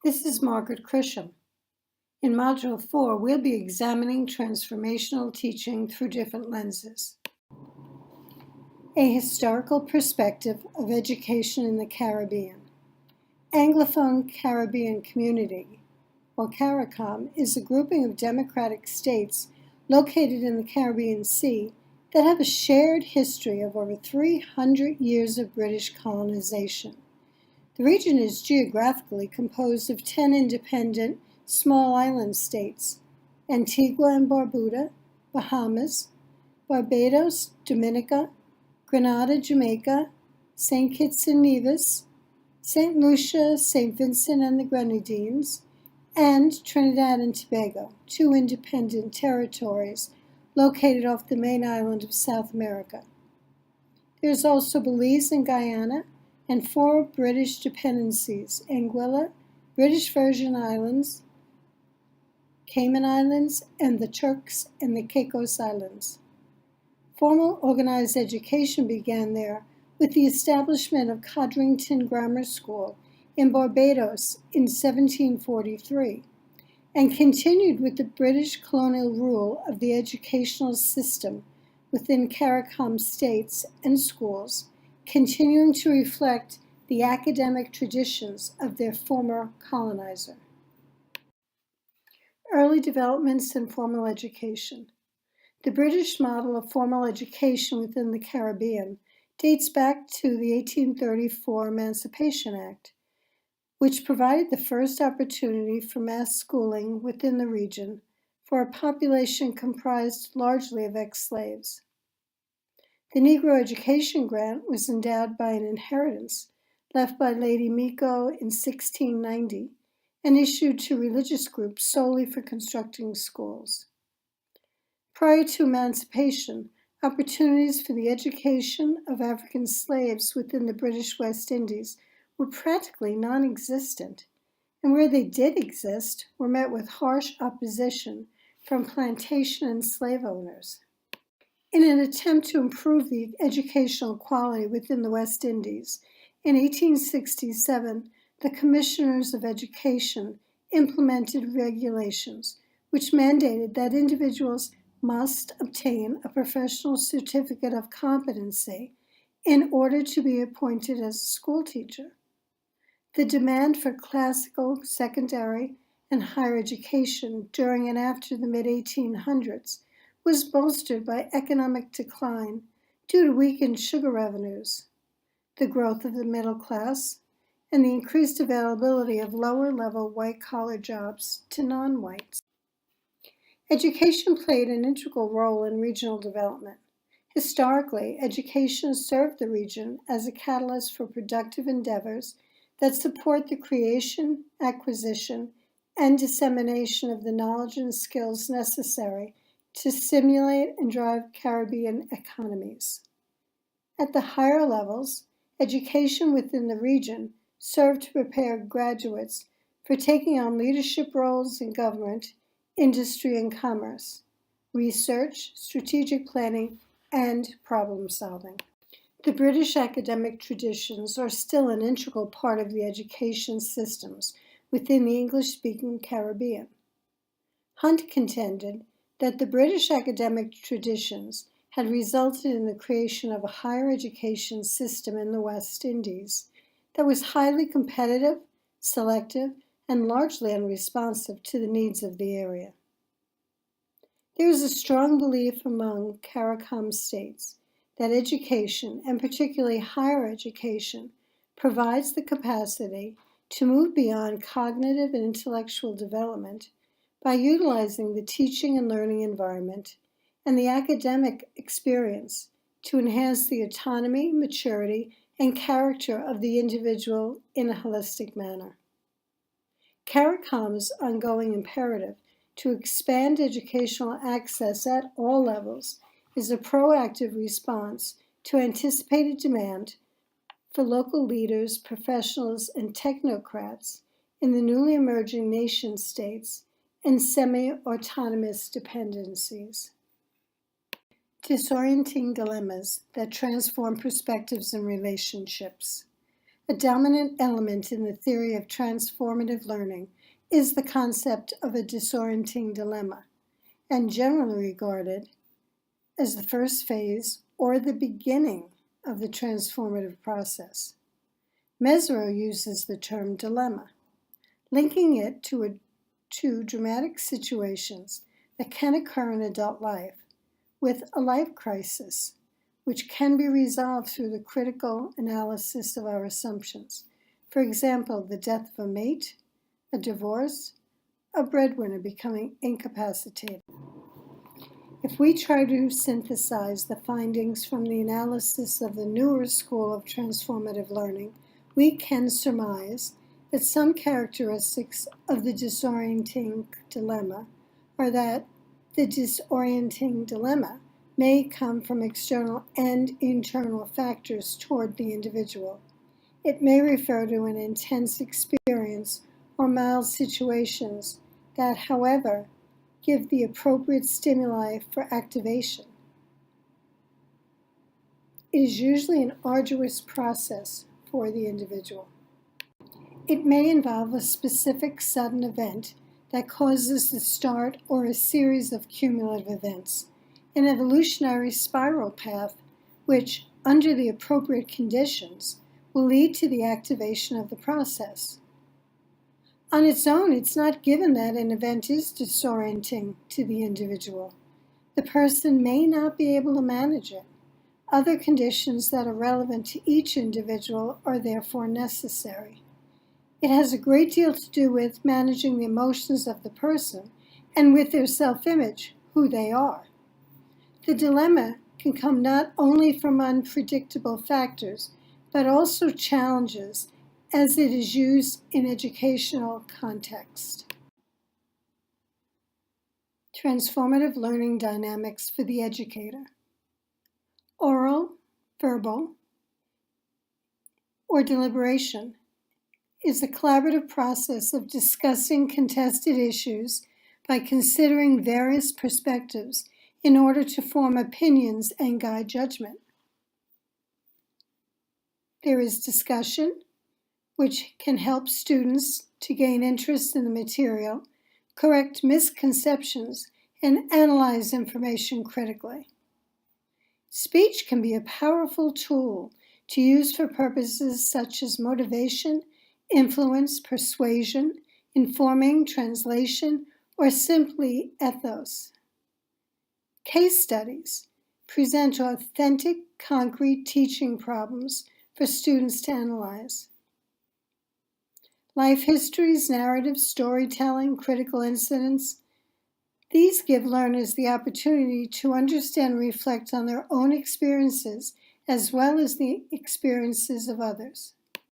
This is Margaret Chrisham. In Module 4, we'll be examining transformational teaching through different lenses. A historical perspective of education in the Caribbean. Anglophone Caribbean Community, or CARICOM, is a grouping of democratic states located in the Caribbean Sea that have a shared history of over 300 years of British colonization. The region is geographically composed of 10 independent small island states: Antigua and Barbuda, Bahamas, Barbados, Dominica, Grenada, Jamaica, St. Kitts and Nevis, St. Lucia, St. Vincent and the Grenadines, and Trinidad and Tobago, 2 independent territories located off the main island of South America. There's also Belize and Guyana, and 4 British dependencies: Anguilla, British Virgin Islands, Cayman Islands, and the Turks and the Caicos Islands. Formal organized education began there with the establishment of Codrington Grammar School in Barbados in 1743, and continued with the British colonial rule of the educational system within CARICOM states and schools, continuing to reflect the academic traditions of their former colonizer. Early developments in formal education. The British model of formal education within the Caribbean dates back to the 1834 Emancipation Act, which provided the first opportunity for mass schooling within the region for a population comprised largely of ex-slaves. The Negro Education Grant was endowed by an inheritance left by Lady Miko in 1690 and issued to religious groups solely for constructing schools. Prior to emancipation, opportunities for the education of African slaves within the British West Indies were practically non-existent, and where they did exist were met with harsh opposition from plantation and slave owners. In an attempt to improve the educational quality within the West Indies, in 1867, the Commissioners of Education implemented regulations which mandated that individuals must obtain a professional certificate of competency in order to be appointed as a school teacher. The demand for classical, secondary, and higher education during and after the mid-1800s was bolstered by economic decline due to weakened sugar revenues, the growth of the middle class, and the increased availability of lower-level white-collar jobs to non-whites. Education played an integral role in regional development. Historically, education served the region as a catalyst for productive endeavors that support the creation, acquisition, and dissemination of the knowledge and skills necessary to stimulate and drive Caribbean economies. At the higher levels, education within the region served to prepare graduates for taking on leadership roles in government, industry and commerce, research, strategic planning, and problem solving. The British academic traditions are still an integral part of the education systems within the English-speaking Caribbean. Hunt contended that the British academic traditions had resulted in the creation of a higher education system in the West Indies that was highly competitive, selective, and largely unresponsive to the needs of the area. There is a strong belief among CARICOM states that education, and particularly higher education, provides the capacity to move beyond cognitive and intellectual development by utilizing the teaching and learning environment and the academic experience to enhance the autonomy, maturity, and character of the individual in a holistic manner. CARICOM's ongoing imperative to expand educational access at all levels is a proactive response to anticipated demand for local leaders, professionals, and technocrats in the newly emerging nation states and semi-autonomous dependencies. Disorienting dilemmas that transform perspectives and relationships. A dominant element in the theory of transformative learning is the concept of a disorienting dilemma, and generally regarded as the first phase or the beginning of the transformative process. Mesereau uses the term dilemma, linking it to dramatic situations that can occur in adult life with a life crisis, which can be resolved through the critical analysis of our assumptions. For example, the death of a mate, a divorce, a breadwinner becoming incapacitated. If we try to synthesize the findings from the analysis of the newer school of transformative learning, we can surmise that some characteristics of the disorienting dilemma are that the disorienting dilemma may come from external and internal factors toward the individual. It may refer to an intense experience or mild situations that, however, give the appropriate stimuli for activation. It is usually an arduous process for the individual. It may involve a specific sudden event that causes the start or a series of cumulative events, an evolutionary spiral path which, under the appropriate conditions, will lead to the activation of the process. On its own, it's not given that an event is disorienting to the individual. The person may not be able to manage it. Other conditions that are relevant to each individual are therefore necessary. It has a great deal to do with managing the emotions of the person and with their self-image, who they are. The dilemma can come not only from unpredictable factors, but also challenges as it is used in educational context. Transformative learning dynamics for the educator. Oral, verbal, or deliberation is the collaborative process of discussing contested issues by considering various perspectives in order to form opinions and guide judgment. There is discussion, which can help students to gain interest in the material, correct misconceptions, and analyze information critically. Speech can be a powerful tool to use for purposes such as motivation, influence, persuasion, informing, translation, or simply ethos. Case studies present authentic, concrete teaching problems for students to analyze. Life histories, narratives, storytelling, critical incidents, these give learners the opportunity to understand and reflect on their own experiences as well as the experiences of others.